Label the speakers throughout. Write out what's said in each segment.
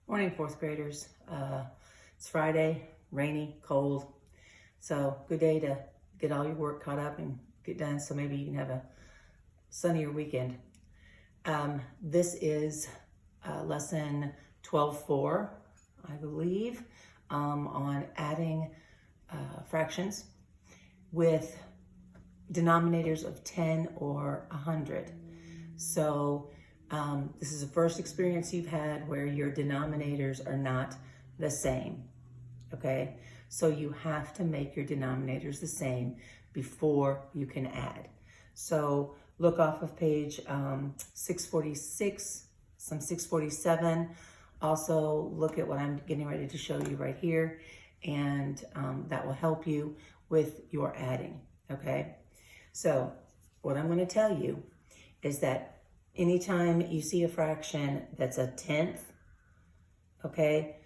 Speaker 1: Morning, fourth graders. It's Friday, rainy, cold. So good day to get all your work caught up and get done so maybe you can have a sunnier weekend. This is lesson 12.4, I believe, on adding fractions with denominators of 10 or 100. So this is the first experience you've had where your denominators are not the same, okay? So you have to make your denominators the same before you can add. So look off of page 646, some 647. Also look at what I'm getting ready to show you right here, and that will help you with your adding, okay? So what I'm going to tell you is that anytime you see a fraction that's a tenth, okay,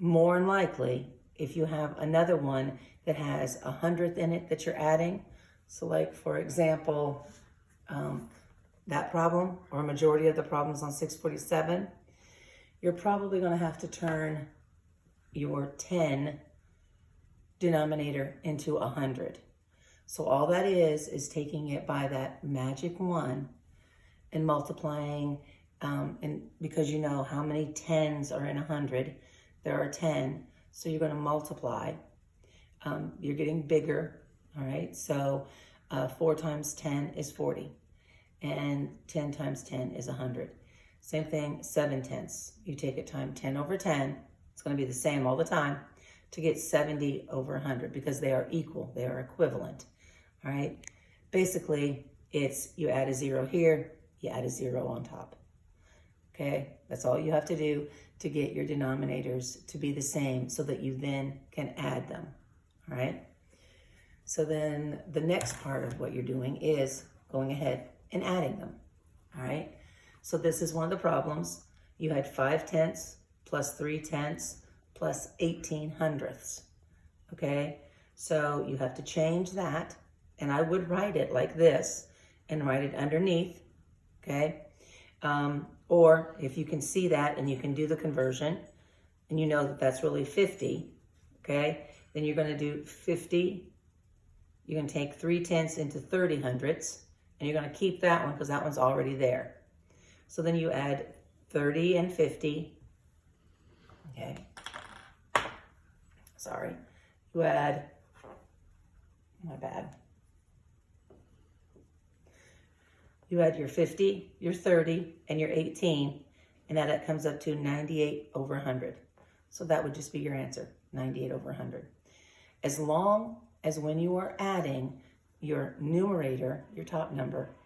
Speaker 1: more than likely, if you have another one that has 100th in it that you're adding, so like for example, that problem, or a majority of the problems on 647, you're probably going to have to turn your 10 denominator into 100. So all that is taking it by that magic 1 and multiplying, and because you know how many tens are in 100, there are 10, so you're going to multiply. You're getting bigger, all right? So 4 times 10 is 40, and 10 times 10 is 100. Same thing, 7 tenths. You take it times 10 over 10, it's going to be the same all the time, to get 70 over 100, because they are equal, they are equivalent, all right? Basically, it's you add a 0 here, you add a 0 on top, okay? That's all you have to do to get your denominators to be the same so that you then can add them, all right? So then the next part of what you're doing is going ahead and adding them, all right? So this is one of the problems. You had 5 tenths plus 3 tenths plus 18 hundredths, okay? So you have to change that, and I would write it like this and write it underneath, okay? Or if you can see that and you can do the conversion and you know that that's really 50, okay? Then you're gonna do 50, you're gonna take 3 tenths into 30 hundredths, and you're gonna keep that one because that one's already there. So then you add 30 and 50, okay? Sorry, you add, my bad. You add your 50, your 30, and your 18, and that comes up to 98 over 100. So that would just be your answer, 98 over 100. As long as when you are adding, your numerator, your top number,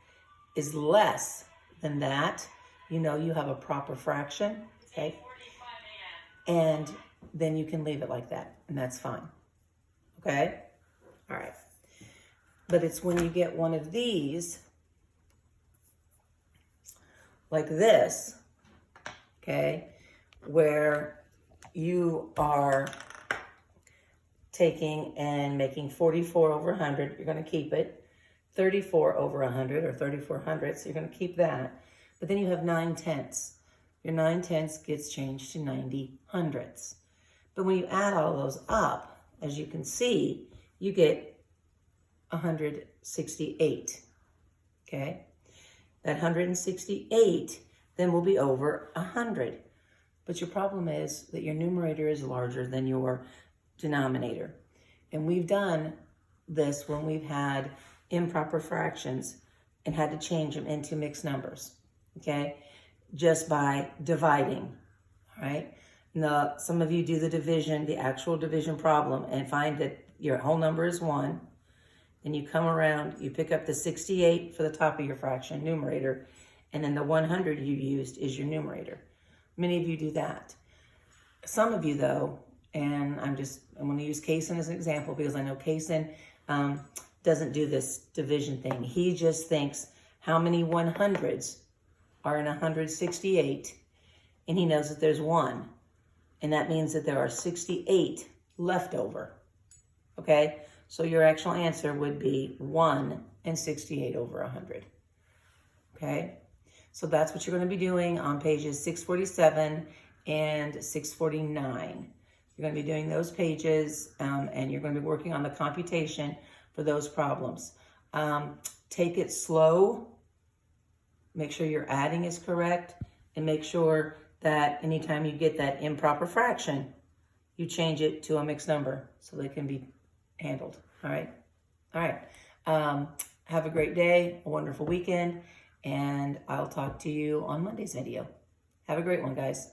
Speaker 1: is less than that, you know you have a proper fraction, okay? And then you can leave it like that, and that's fine, okay? All right. But it's when you get one of these, like this, okay, where you are taking and making 44 over 100, you're going to keep it. 34 over 100, or 34 hundredths, you're going to keep that. But then you have 9 tenths. Your 9 tenths gets changed to 90 hundredths. But when you add all those up, as you can see, you get 168, okay? That 168 then will be over 100. But your problem is that your numerator is larger than your denominator. And we've done this when we've had improper fractions and had to change them into mixed numbers, okay? Just by dividing, all right? Now, some of you do the division, the actual division problem, and find that your whole number is 1. Then you come around, you pick up the 68 for the top of your fraction, numerator, and then the 100 you used is your numerator. Many of you do that. Some of you, though, and I'm going to use Kaysen as an example because I know Kaysen doesn't do this division thing. He just thinks how many 100s are in 168, and he knows that there's 1, and that means that there are 68 left over, okay? So your actual answer would be 1 and 68 over 100, okay? So that's what you're going to be doing on pages 647 and 649. You're going to be doing those pages, and you're going to be working on the computation for those problems. Take it slow. Make sure your adding is correct, and make sure that anytime you get that improper fraction, you change it to a mixed number so they can be handled. All right. All right. Have a great day, a wonderful weekend, and I'll talk to you on Monday's video. Have a great one, guys.